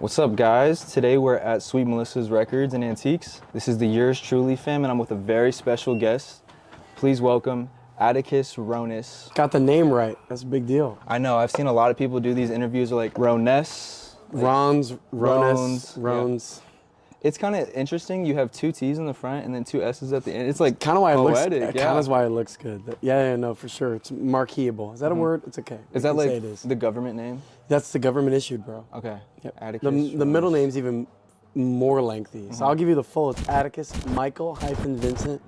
What's up, guys? Today we're at Sweet Melissa's Records and Antiques. This is the Urs Truly fam, and I'm with a very special guest. Please welcome Atticus Roness. Got the name right. That's a big deal. I know, I've seen a lot of people do these interviews like Roness. Roness, Rones. It's kind of interesting. You have two T's in the front and then two S's at the end. It's like Kind of why poetic. it looks. Kind of why it looks good. Yeah, no, for sure. It's marketable. Is that a word? It's okay. Is that like the government name? That's the government issued, bro. Okay. Yep. Atticus. The middle name's even more lengthy. So I'll give you the full. It's Atticus Michael Vincent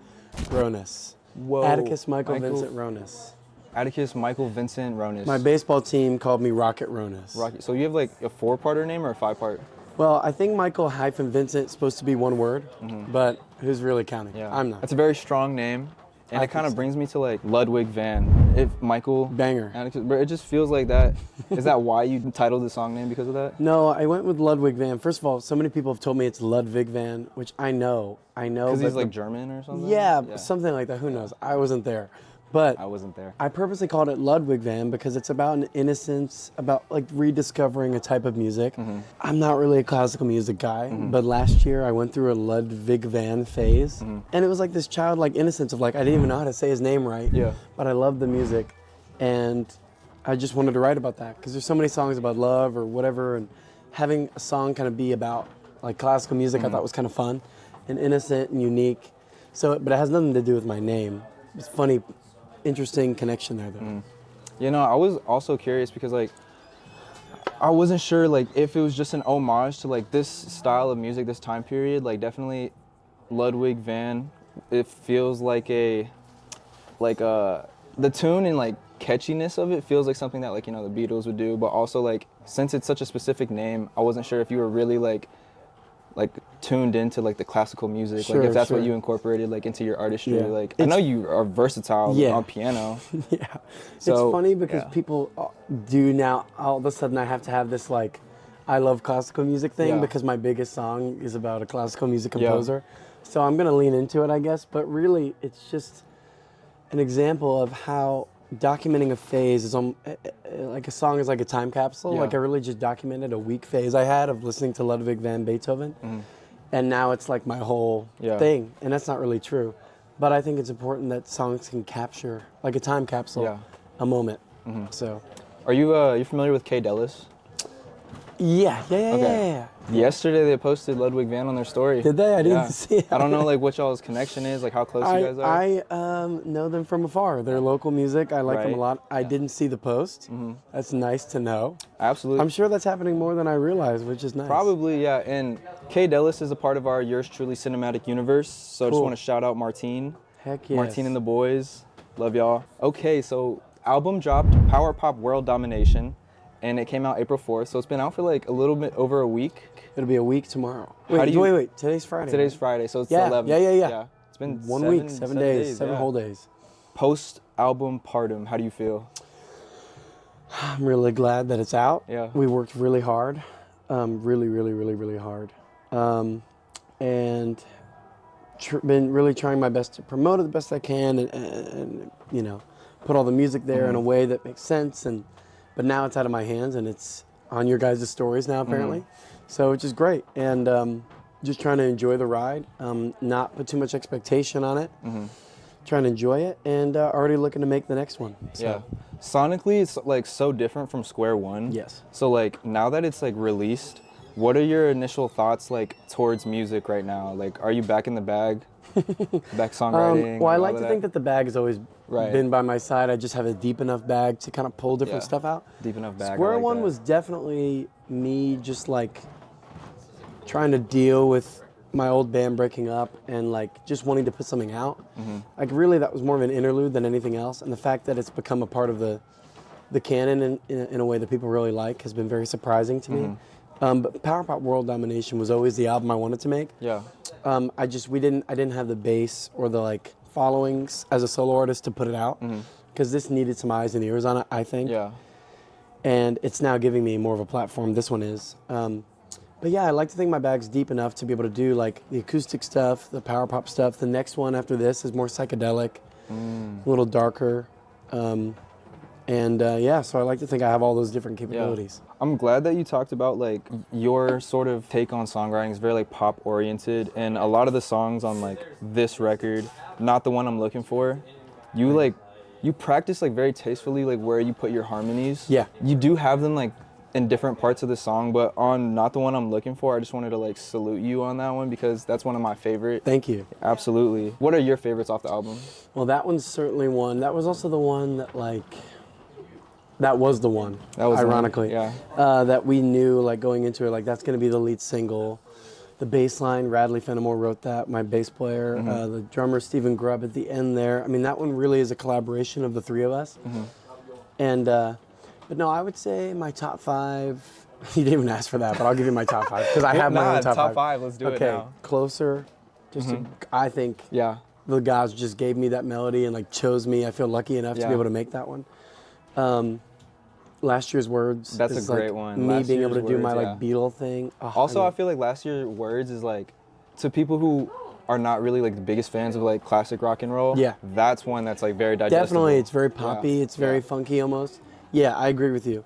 Roness. Whoa. Atticus Michael Vincent Roness. Atticus Michael Vincent Roness. My baseball team called me Rocket Roness. Rocket. So you have like a 4-parter name or a 5-part? Well, I think Michael Vincent is supposed to be one word, but who's really counting? Yeah. I'm not. It's a very strong name, and it kind of brings me to like Ludwig van. If Michael Banger. Atticus, but it just feels like that. Is that why you titled the song name because of that? No, I went with Ludwig van. First of all, so many people have told me it's Ludwig van, which I know. Because he's like German or something? Yeah, something like that. Who knows? I wasn't there. But I wasn't there. I purposely called it Ludwig van because it's about an innocence, about like rediscovering a type of music. I'm not really a classical music guy, but last year I went through a Ludwig van phase, and it was like this childlike innocence of like, I didn't even know how to say his name right, but I loved the music, and I just wanted to write about that because there's so many songs about love or whatever, and having a song kind of be about like classical music I thought was kind of fun and innocent and unique. So, but it has nothing to do with my name. It's funny. Interesting connection there, though. You know, I was also curious because like I wasn't sure like if it was just an homage to like this style of music, this time period. Like definitely Ludwig van. It feels like the tune and like catchiness of it feels like something that like, you know, the Beatles would do. But also like since it's such a specific name, I wasn't sure if you were really like tuned into like the classical music, like if that's what you incorporated like into your artistry. Like I know you are versatile on piano. So, it's funny because people do now, all of a sudden I have to have this like I love classical music thing because my biggest song is about a classical music composer. So I'm gonna lean into it, I guess, but really it's just an example of how documenting a phase is like a song is like a time capsule. Like I really just documented a week phase I had of listening to Ludwig van Beethoven, and now it's like my whole thing, and that's not really true. But I think it's important that songs can capture like a time capsule, a moment. So, are you familiar with K. Dellis? Yeah. Yesterday they posted Ludwig van on their story. Did they? I didn't see it. I don't know like what y'all's connection is, like how close you guys are. I know them from afar. They're local music. I like them a lot. I didn't see the post. That's nice to know. Absolutely. I'm sure that's happening more than I realize, which is nice. Probably, yeah. And K. Dellis is a part of our Urs Truly cinematic universe. So I just want to shout out Martine. Heck yes. Martine and the boys. Love y'all. Okay, so album dropped, Pop World Domination. And it came out April 4th, so it's been out for like a little bit over a week. It'll be a week tomorrow. Wait. Today's Friday. Today's Friday, so it's the 11th. Yeah. It's been 1 week, 7 days, 7 whole days. Post-album-partem, how do you feel? I'm really glad that it's out. Yeah. We worked really hard, really hard. And been really trying my best to promote it the best I can and you know, put all the music there in a way that makes sense. But now it's out of my hands and it's on your guys' stories now apparently. So which is great. And just trying to enjoy the ride, not put too much expectation on it. Trying to enjoy it and already looking to make the next one. So. Yeah. Sonically, it's like so different from Square One. Yes. So like now that it's like released, what are your initial thoughts like towards music right now? Like, are you back in the bag? Back songwriting? Well, I like to think that the bag has always been by my side. I just have a deep enough bag to kind of pull different stuff out. Deep enough bag. Square One was definitely me just like trying to deal with my old band breaking up and like just wanting to put something out. Like really that was more of an interlude than anything else. And the fact that it's become a part of the canon in a way that people really like has been very surprising to me. But Pop World Domination was always the album I wanted to make. Yeah. I didn't have the bass or the like followings as a solo artist to put it out because this needed some eyes and ears on it, I think. Yeah. And it's now giving me more of a platform. This one is. But yeah, I like to think my bag's deep enough to be able to do like the acoustic stuff, the power pop stuff. The next one after this is more psychedelic, a little darker. And so I like to think I have all those different capabilities. Yeah. I'm glad that you talked about like your sort of take on songwriting is very like pop oriented, and a lot of the songs on like this record, Not the One I'm Looking For, you practice like very tastefully like where you put your harmonies. Yeah. You do have them like in different parts of the song, but on Not the One I'm Looking For, I just wanted to like salute you on that one because that's one of my favorite. Thank you. Absolutely. What are your favorites off the album? Well, that one's certainly one. That was also the one that that was the one, ironically, that we knew like going into it, like that's going to be the lead single. The bass line, Radley Fenimore wrote that, my bass player, the drummer, Stephen Grubb at the end there. I mean, that one really is a collaboration of the three of us. And, but no, I would say my top 5, you didn't even ask for that, but I'll give you my top 5, because I have my own top 5. Let's do it now. Okay, Closer, I think the guys just gave me that melody and like chose me. I feel lucky enough to be able to make that one. Last Year's Words. That's is a great like one. Me being able to do my like Beatle thing. Oh, also, I feel like Last Year's Words is like, to people who are not really like the biggest fans of like classic rock and roll. Yeah. That's one that's like very digestible. Definitely, it's very poppy. It's very funky almost. Yeah, I agree with you.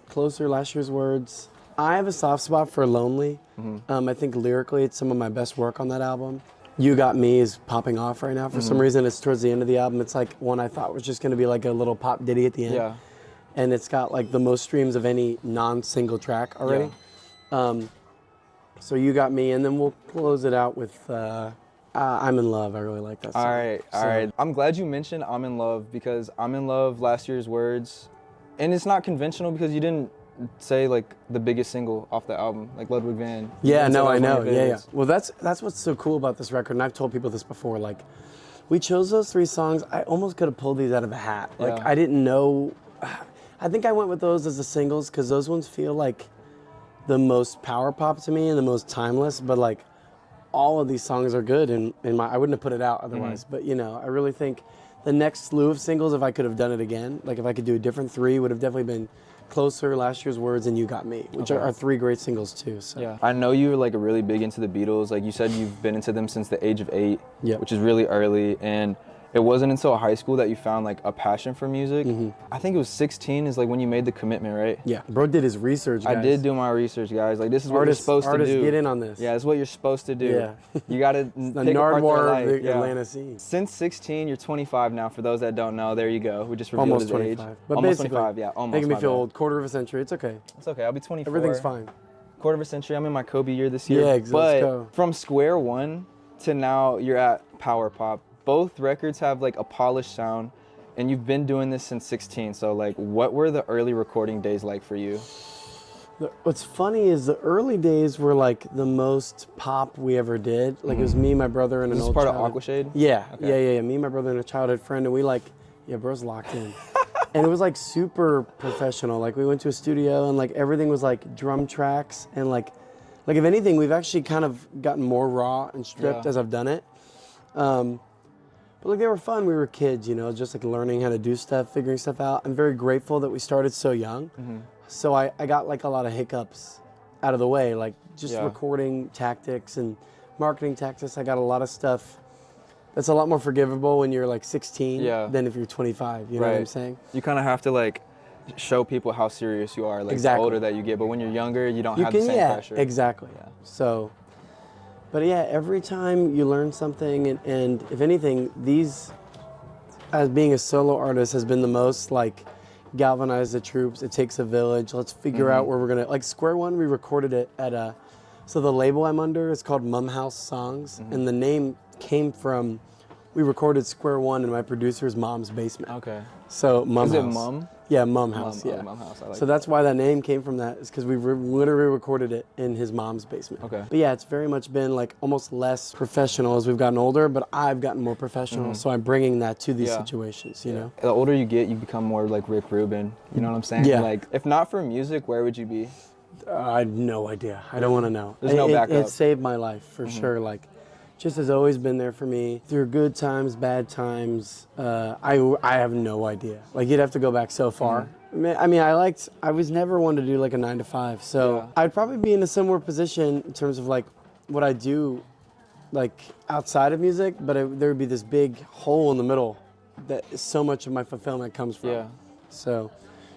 Closer, Last Year's Words. I have a soft spot for Lonely. I think lyrically, it's some of my best work on that album. You Got Me is popping off right now. For some reason, it's towards the end of the album. It's like one I thought was just going to be like a little pop ditty at the end. Yeah. And it's got like the most streams of any non-single track already. So You Got Me, and then we'll close it out with I'm in Love. I really like that song. All right. I'm glad you mentioned I'm in Love, because I'm in Love, Last Year's Words, and it's not conventional because you didn't say like the biggest single off the album, like Ludwig van. Yeah, no, I know. Yeah. Well, that's what's so cool about this record, and I've told people this before. Like, we chose those 3 songs. I almost could have pulled these out of a hat. Like, I didn't know. I think I went with those as the singles because those ones feel like the most power pop to me and the most timeless. But like, all of these songs are good, and I wouldn't have put it out otherwise. But you know, I really think the next slew of singles, if I could have done it again, like if I could do a different 3, would have definitely been Closer, Last Year's Words, and You Got Me, which are 3 great singles too. So. Yeah, I know you're like really big into the Beatles. Like you said, you've been into them since the age of 8, which is really early. And it wasn't until high school that you found like a passion for music. I think it was 16 is like when you made the commitment, right? Yeah, bro did his research, guys. I did do my research, guys. Like this is what you're supposed to do. Artists get in on this. Yeah, it's what you're supposed to do. Yeah. You gotta the pick apart their Nardwuar life. of the Atlanta scene. Since 16, you're 25 now. For those that don't know, there you go. We just revealed his age. But almost 25, yeah. Almost. Making me feel old. Quarter of a century. It's okay. It's okay. I'll be 24. Everything's fine. Quarter of a century. I'm in my Kobe year this year. Yeah, exactly. But let's go. From square one to now, you're at power pop. Both records have like a polished sound, and you've been doing this since 16. So like, what were the early recording days like for you? What's funny is the early days were like the most pop we ever did. Like it was me, my brother, and an old part of Aquashade? Yeah, okay. yeah. Me, my brother, and a childhood friend, and we like, bro's locked in. And it was like super professional. Like we went to a studio and like everything was like drum tracks and like if anything, we've actually kind of gotten more raw and stripped as I've done it. But like they were fun. We were kids, you know, just like learning how to do stuff, figuring stuff out. I'm very grateful that we started so young. So I got like a lot of hiccups out of the way, like just recording tactics and marketing tactics. I got a lot of stuff that's a lot more forgivable when you're like 16 than if you're 25. You know what I'm saying? You kind of have to like show people how serious you are, like the older that you get. But when you're younger, you don't have the same pressure. Exactly. So. But yeah, every time you learn something, and if anything, these, as being a solo artist, has been the most like galvanize the troops. It takes a village. Let's figure out where we're gonna, like Square One, we recorded it at so the label I'm under is called Mum House Songs, and the name came from, we recorded Square One in my producer's mom's basement. Okay. So Mum House. Is it Mum? Yeah, Mum House. Yeah. Mum House. I like so that's why that name came from that, is because we literally recorded it in his mom's basement. Okay. But yeah, it's very much been like almost less professional as we've gotten older, but I've gotten more professional. So I'm bringing that to these situations, you know? The older you get, you become more like Rick Rubin. You know what I'm saying? Yeah. Like, if not for music, where would you be? I have no idea. I don't want to know. There's no backup. It saved my life for sure. Like, just has always been there for me through good times, bad times. I have no idea. Like, you'd have to go back so far. I mean, I was never one to do like a 9 to 5. So I'd probably be in a similar position in terms of like what I do like outside of music, but there would be this big hole in the middle that so much of my fulfillment comes from. Yeah. So,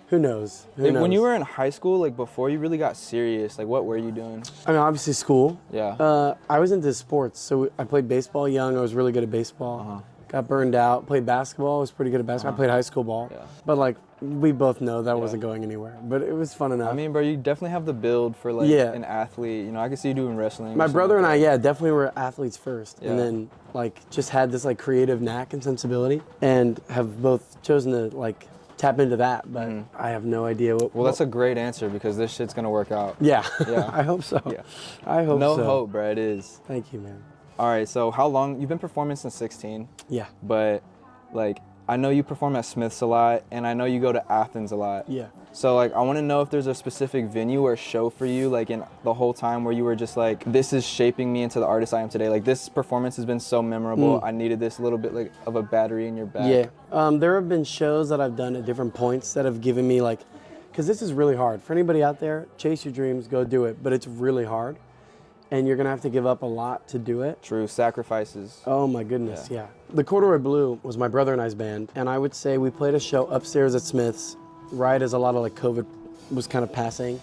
who knows? Who knows? When you were in high school, like before you really got serious, like what were you doing? I mean, obviously school. Yeah. I was into sports, so I played baseball young. I was really good at baseball. Got burned out. Played basketball. I was pretty good at basketball. I played high school ball. Yeah. But like we both know that wasn't going anywhere. But it was fun enough. I mean, bro, you definitely have the build for like an athlete. You know, I could see you doing wrestling. My brother and I, definitely were athletes first, and then like just had this like creative knack and sensibility, and have both chosen to like tap into that. But I have no idea what. Well, that's a great answer because this shit's gonna work out. Yeah. Yeah. I hope so. Yeah. I hope so. No hope, bro. It is. Thank you, man. All right. So how long you've been performing since 16? Yeah. But like, I know you perform at Smith's a lot, and I know you go to Athens a lot. Yeah. So like, I want to know if there's a specific venue or show for you, like in the whole time where you were just like, this is shaping me into the artist I am today. Like this performance has been so memorable. I needed this little bit like of a battery in your back. Yeah. There have been shows that I've done at different points that have given me like, because this is really hard. For anybody out there, chase your dreams, go do it. But it's really hard. And you're going to have to give up a lot to do it. True, sacrifices. Oh my goodness, yeah. The Corduroy Blue was my brother and I's band. And I would say we played a show upstairs at Smith's right as a lot of like COVID was kind of passing.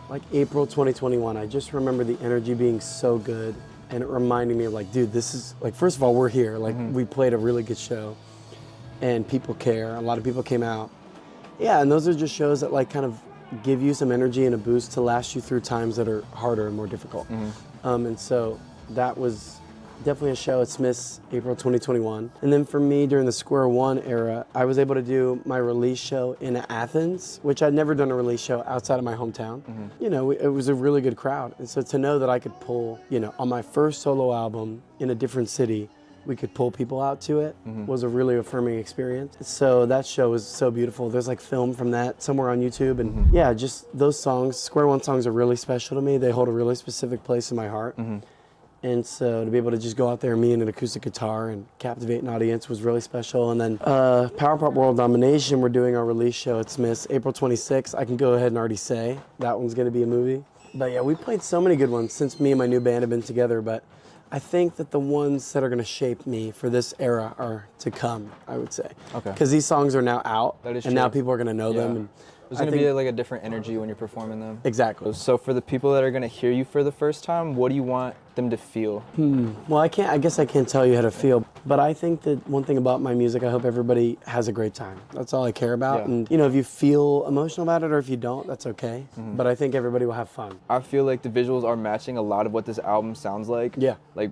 Like April 2021, I just remember the energy being so good. And it reminded me of like, dude, this is like, first of all, we're here. Like we played a really good show and people care. A lot of people came out. Yeah, and those are just shows that like kind of give you some energy and a boost to last you through times that are harder and more difficult. And so that was definitely a show at Smith's, April 2021. And then for me, during the Square One era, I was able to do my release show in Athens, which I'd never done a release show outside of my hometown. You know, it was a really good crowd. And so to know that I could pull, you know, on my first solo album in a different city, we could pull people out to it was a really affirming experience. So that show was so beautiful. There's like film from that somewhere on YouTube. And yeah, just those songs, Square One songs are really special to me. They hold a really specific place in my heart. And so to be able to just go out there, me and an acoustic guitar and captivate an audience was really special. And then Pop World Domination, we're doing our release show at Smith's, April 26th. I can go ahead and already say that one's gonna be a movie. But yeah, we played so many good ones since me and my new band have been together. But I think that the ones that are going to shape me for this era are to come, I would say. Okay. Because these songs are now out, and now people are going to know them. And there's going to be like a different energy when you're performing them. Exactly. So for the people that are going to hear you for the first time, what do you want them to feel? Well, I guess I can't tell you how to feel, but I think that one thing about my music, I hope everybody has a great time. That's all I care about. Yeah. And you know, if you feel emotional about it or if you don't, that's okay. But I think everybody will have fun. I feel like the visuals are matching a lot of what this album sounds like. Yeah. Like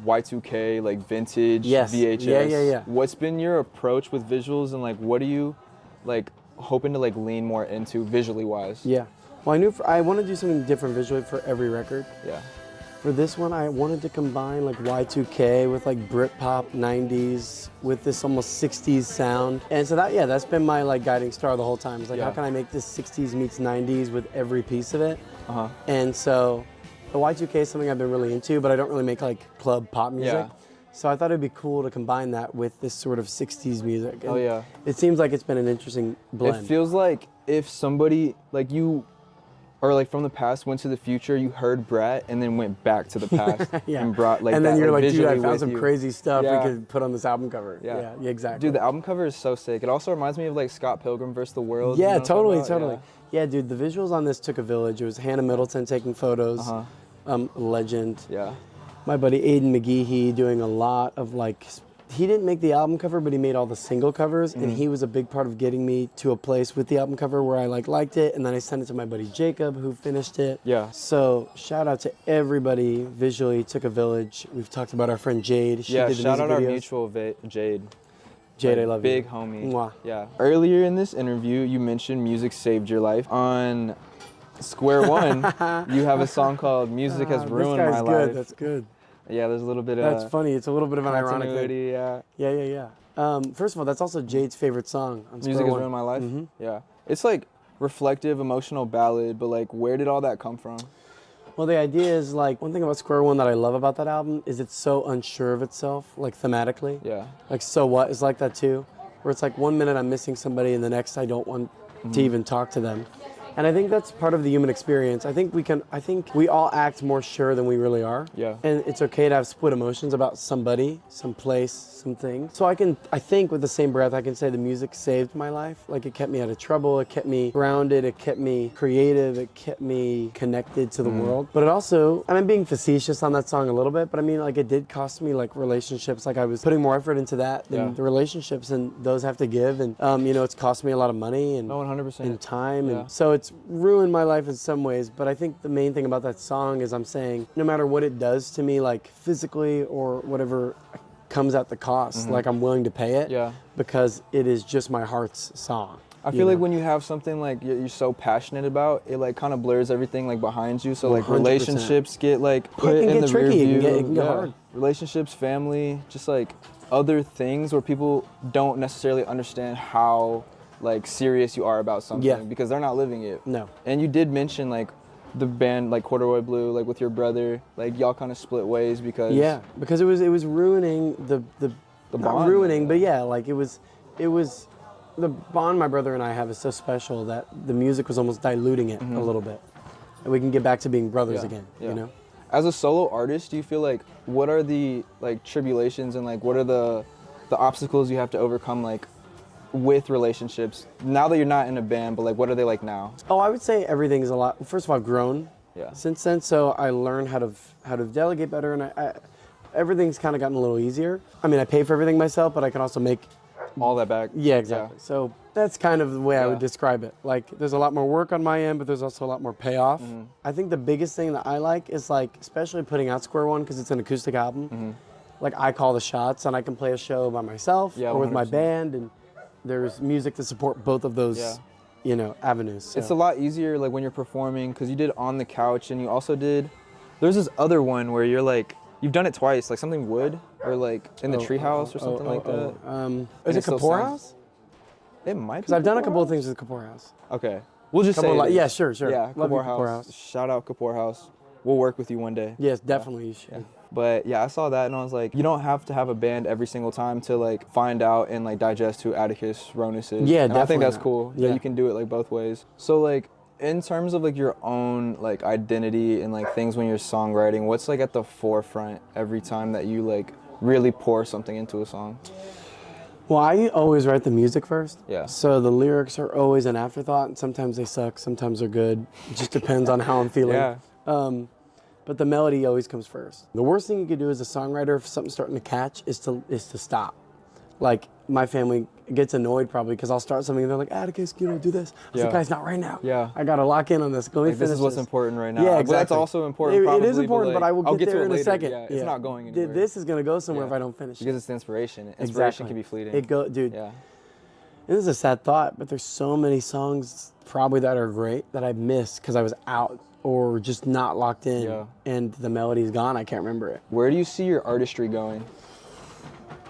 Y2K, like vintage, yes. VHS. Yeah. What's been your approach with visuals, and like what are you like hoping to like lean more into visually wise? Yeah. Well, I want to do something different visually for every record. Yeah. For this one, I wanted to combine like Y2K with like britpop 90s with this almost 60s sound. And so that's been my like guiding star the whole time. It's like, how can I make this 60s meets 90s with every piece of it? And so the Y2K is something I've been really into, but I don't really make like club pop music. Yeah. So I thought it'd be cool to combine that with this sort of 60s music. And it seems like it's been an interesting blend. It feels like if somebody like you, or like from the past went to the future, you heard Brat and then went back to the past and brought like and then that, you're like, dude, I found some crazy stuff we Yeah. could put on this album cover. Yeah, exactly. Dude, the album cover is so sick. It also reminds me of like Scott Pilgrim vs. the World. Yeah, you know totally. Yeah, dude, the visuals on this took a village. It was Hannah Middleton taking photos, legend. Yeah. My buddy Aiden McGeehee doing a lot of like, he didn't make the album cover, but he made all the single covers, and he was a big part of getting me to a place with the album cover where I liked it, and then I sent it to my buddy Jacob, who finished it. Yeah. So shout out to everybody visually took a village. We've talked about our friend Jade. She did the shout out videos. our mutual Jade. Jade, I love big you. Homie. Mwah. Yeah. Earlier in this interview, you mentioned music saved your life. On Square One, you have a song called "Music Has Ruined My Life." That's good. Yeah, there's a little bit of. That's funny. It's a little bit of an ironic thing. Yeah. First of all, that's also Jade's favorite song on Square Music Has One. Ruined My Life. Yeah. It's like reflective, emotional ballad, but like, where did all that come from? Well, the idea is like, one thing about Square One that I love about that album is it's so unsure of itself, like thematically. Yeah. Like So What is like that too, where it's like 1 minute I'm missing somebody and the next I don't want to even talk to them. And I think that's part of the human experience. I think we all act more sure than we really are. Yeah. And it's okay to have split emotions about somebody, some place, something. So I think with the same breath, I can say the music saved my life. Like it kept me out of trouble, it kept me grounded, it kept me creative, it kept me connected to the world. But it also, and I'm being facetious on that song a little bit, but I mean, like it did cost me like relationships. Like I was putting more effort into that than the relationships, and those have to give. And you know, it's cost me a lot of money and 100%. And time. And so it's ruined my life in some ways. But I think the main thing about that song is I'm saying no matter what it does to me, like physically or whatever comes at the cost, like I'm willing to pay it because it is just my heart's song. I feel like when you have something like you're so passionate about, it like kind of blurs everything like behind you. So like 100%. Relationships get like put in the rear view. It can get hard. Relationships, family, just like other things where people don't necessarily understand how like serious you are about something because they're not living it. No. And you did mention like the band like Corduroy Blue, like with your brother, like y'all kind of split ways because because it was ruining the bond. Not ruining, but like it was the bond my brother and I have is so special that the music was almost diluting it a little bit, and we can get back to being brothers again. You know. As a solo artist, do you feel like what are the like tribulations and like what are the obstacles you have to overcome like with relationships now that you're not in a band, but like what are they like now? Oh, I would say everything is a lot. First of all, I've grown since then, so I learned how to delegate better, and I everything's kind of gotten a little easier. I mean, I pay for everything myself, but I can also make all that back. Yeah, exactly. Yeah. So that's kind of the way I would describe it. Like there's a lot more work on my end, but there's also a lot more payoff. I think the biggest thing that I like is like, especially putting out Square One because it's an acoustic album. Like I call the shots, and I can play a show by myself or with 100%. My band, and there's music to support both of those, you know, avenues. So. It's a lot easier like when you're performing because you did On the Couch and you also did. There's this other one where you're like. You've done it twice, like something wood or like in the treehouse or something like that. Is it Kapoor House? It might be. Because I've done a couple of things with Kapoor House. Okay. We'll just say yeah, sure. Yeah, Love Kapoor Kapoor House. Shout out Kapoor House. We'll work with you one day. Yes, definitely you should. Yeah. But yeah, I saw that and I was like, you don't have to have a band every single time to like find out and like digest who Atticus Roness is. Yeah, and definitely. I think that's cool. Yeah, you can do it like both ways. So like in terms of like your own like identity and like things when you're songwriting, what's like at the forefront every time that you like really pour something into a song? Well, I always write the music first. Yeah. So the lyrics are always an afterthought, and sometimes they suck, sometimes they're good. It just depends on how I'm feeling. Yeah. But the melody always comes first. The worst thing you could do as a songwriter if something's starting to catch is to stop. Like my family gets annoyed probably because I'll start something and they're like, Atticus, you know, do this. I was like, guys, not right now. Yeah. I gotta lock in on this. Go like, this is what's important right now. Yeah, exactly. Well, that's also important. It is important, but I will get there in a second. Yeah, it's not going anywhere. This is gonna go somewhere if I don't finish. Because it's inspiration. Inspiration can be fleeting. Dude. Yeah. This is a sad thought, but there's so many songs probably that are great that I missed because I was out or just not locked in, and the melody's gone. I can't remember it. Where do you see your artistry going?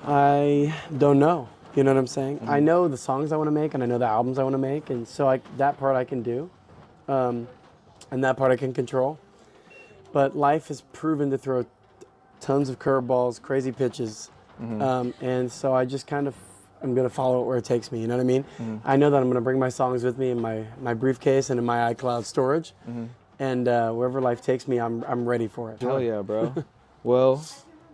I don't know. You know what I'm saying? I know the songs I want to make, and I know the albums I want to make, and so that part I can do, and that part I can control. But life has proven to throw tons of curveballs, crazy pitches, and so I just kind of I'm gonna follow it where it takes me. You know what I mean? I know that I'm gonna bring my songs with me in my briefcase and in my iCloud storage, and wherever life takes me, I'm ready for it. Hell yeah, bro. Well,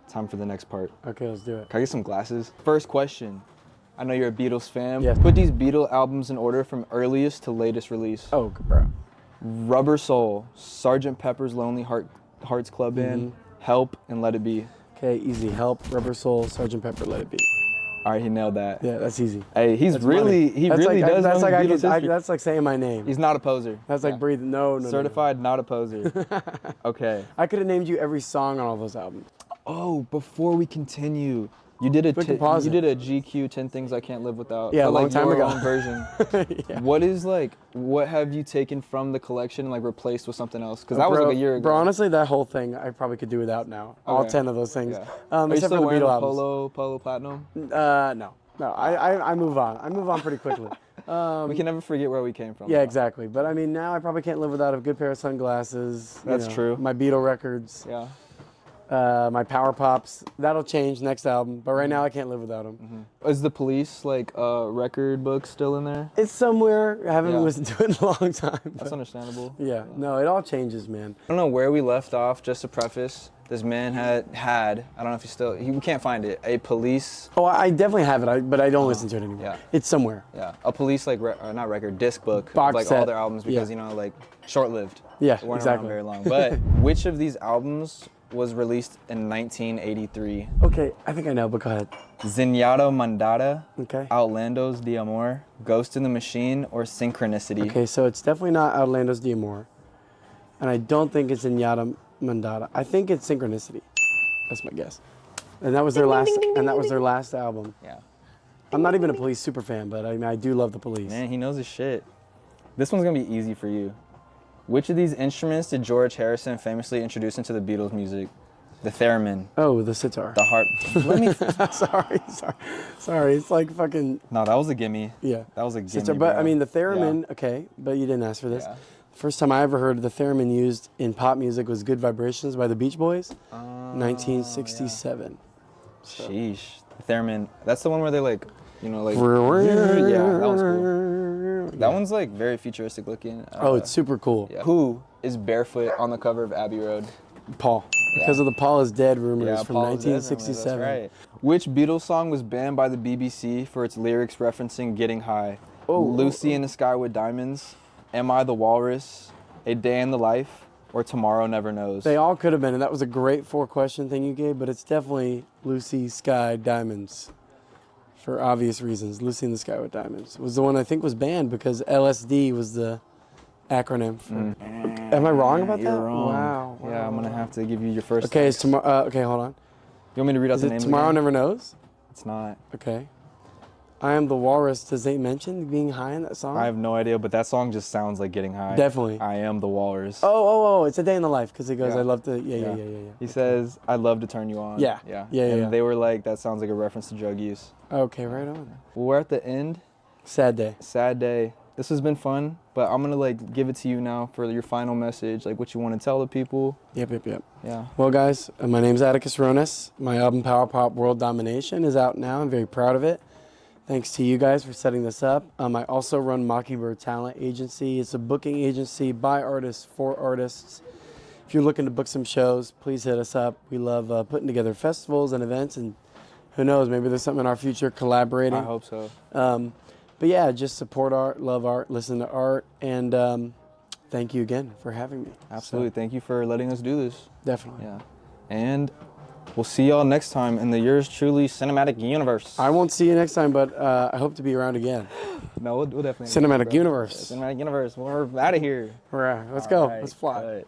time for the next part. Okay, let's do it. Can I get some glasses? First question. I know you're a Beatles fan. Yes. Put these Beatles albums in order from earliest to latest release. Oh, bro. Rubber Soul, Sgt. Pepper's Lonely Hearts Club Band, Help, and Let It Be. Okay, easy. Help, Rubber Soul, Sgt. Pepper, Let It Be. All right, he nailed that. Yeah, that's easy. Hey, he really does. That's like saying my name. He's not a poser. That's like breathing. No. Certified, not a poser. Okay. I could have named you every song on all those albums. Oh, before we continue, you did a GQ 10 Things I Can't Live Without. Yeah, a long time ago. Own version. Yeah. What have you taken from the collection and like replaced with something else? Because that was like a year ago. Bro, honestly, that whole thing I probably could do without now. All 10 of those things. Yeah. Are you still wearing the Polo Platinum? No. I move on. I move on pretty quickly. We can never forget where we came from. Yeah, exactly. But I mean, now I probably can't live without a good pair of sunglasses. That's true. My Beatle records. Yeah. My power pops. That'll change next album, but right now I can't live without them. Is the Police like record book still in there? It's somewhere. I haven't listened to it in a long time. That's understandable. Yeah, no, it all changes, man. I don't know where we left off. Just to preface, this man had I don't know if we can't find it. A Police. Oh, I definitely have it, but I don't listen to it anymore. Yeah. It's somewhere. Yeah, a Police like not record disc book, Box of, like set. all their albums because you know like short-lived. Yeah, They weren't exactly. around very long. But which of these albums was released in 1983? Okay, I think I know, but go ahead. Zenyatta Mandata, Okay. Outlandos de Amor, Ghost in the Machine, or Synchronicity? Okay, so it's definitely not Outlandos de Amor, and I don't think it's Zenyatta Mandata. I think it's Synchronicity. That's my guess. And that was their last album. Yeah. I'm not even a Police super fan, but I mean I do love the Police. Man, he knows his shit. This one's gonna be easy for you. Which of these instruments did George Harrison famously introduce into the Beatles' music? The theremin, Oh, the sitar. the harp. Let me. sorry. It's like fucking. No, that was a gimme. Yeah. That was a gimme. Sitar, but bro. I mean the theremin. Okay, but you didn't ask for this. Yeah. First time I ever heard the theremin used in pop music was "Good Vibrations" by the Beach Boys, 1967. So. Sheesh. The theremin. That's the one where they like, you know, like. Yeah, that one's cool. That one's like very futuristic looking. Oh, it's super cool. Yeah. Who is barefoot on the cover of Abbey Road? Paul. Because of the Paul is Dead rumors from Paul is Dead 1967. rumors, that's right. Which Beatles song was banned by the BBC for its lyrics referencing getting high? Lucy in the Sky with Diamonds, Am I the Walrus, A Day in the Life, or Tomorrow Never Knows? They all could have been, and that was a great 4-question thing you gave, but it's definitely Lucy, Sky, Diamonds. For obvious reasons. Lucy in the Sky with Diamonds was the one I think was banned because LSD was the acronym for. Am I wrong about that? You're wrong. Wow. Yeah, I'm gonna have to give you your first. Okay, it's tomorrow. Okay, hold on. You want me to read out Is the it names? Tomorrow again? Never Knows? It's not. Okay. I Am the Walrus. Does they mention being high in that song? I have no idea, but that song just sounds like getting high. Definitely. I Am the Walrus. Oh, it's A Day in the Life because he goes, Yeah. I love to, yeah. He says, I love to turn you on. Yeah. Yeah. Yeah, And yeah. they were like, that sounds like a reference to drug use. Okay, right on. Well, we're at the end. Sad day. Sad day. This has been fun, but I'm gonna like give it to you now for your final message, like what you want to tell the people. Yep. Yeah. Well, guys, my name's Atticus Roness. My album Pop World Domination is out now. I'm very proud of it. Thanks to you guys for setting this up. I also run Mockingbird Talent Agency. It's a booking agency by artists for artists. If you're looking to book some shows, please hit us up. We love putting together festivals and events, and who knows, maybe there's something in our future collaborating. I hope so. But yeah, just support art, love art, listen to art, and thank you again for having me. Absolutely. So, Thank you for letting us do this. definitely. Yeah. And we'll see y'all next time in the Urs Truly cinematic universe. I won't see you next time, but I hope to be around again. No, we'll definitely. Cinematic universe. Cinematic universe. We're out of here. All right, let's go. All right, Let's fly. cut.